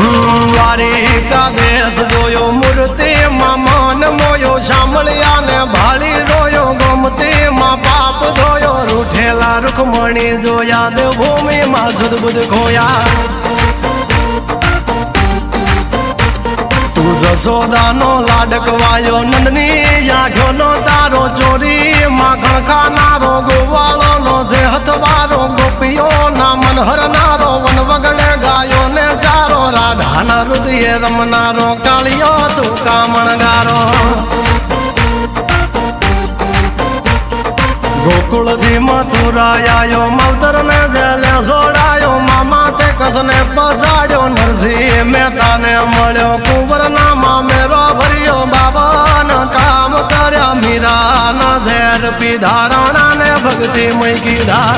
દ્વારિકા દેશ જોયો મૂર્તિમાં મન મોયો સાંભળ્યા ને ભાળી રોયો ગોમતીમાં પાપ ધોયો રૂઠેલા રૂખમણી જોયા દેવભૂમિમાં સદબુદ્ધ ખોયા તું જશોદાનો લાડકવાયો નંદની આંખોનો તારો ચોરી માખણ ખાનારો ગોવાળોનો જે હથવારો ગોપીઓના મન હરનારો વન વગડે ગાયો ને ચારો રાધાના હૃદયે રમનારો કાળિયો તું કામણગારો ગોકુળથી મથુરા આયો માવતર ને જેલે જોડાયો મામા તે કસને પસાડ્યો નરસિંહ મહેતાને મળ્યો કુંવરના મામેરો ભર્યો બાબાના કામ કર્યા મીરાના ઝેર પીધા રાણાને ભક્તિ મય કીધા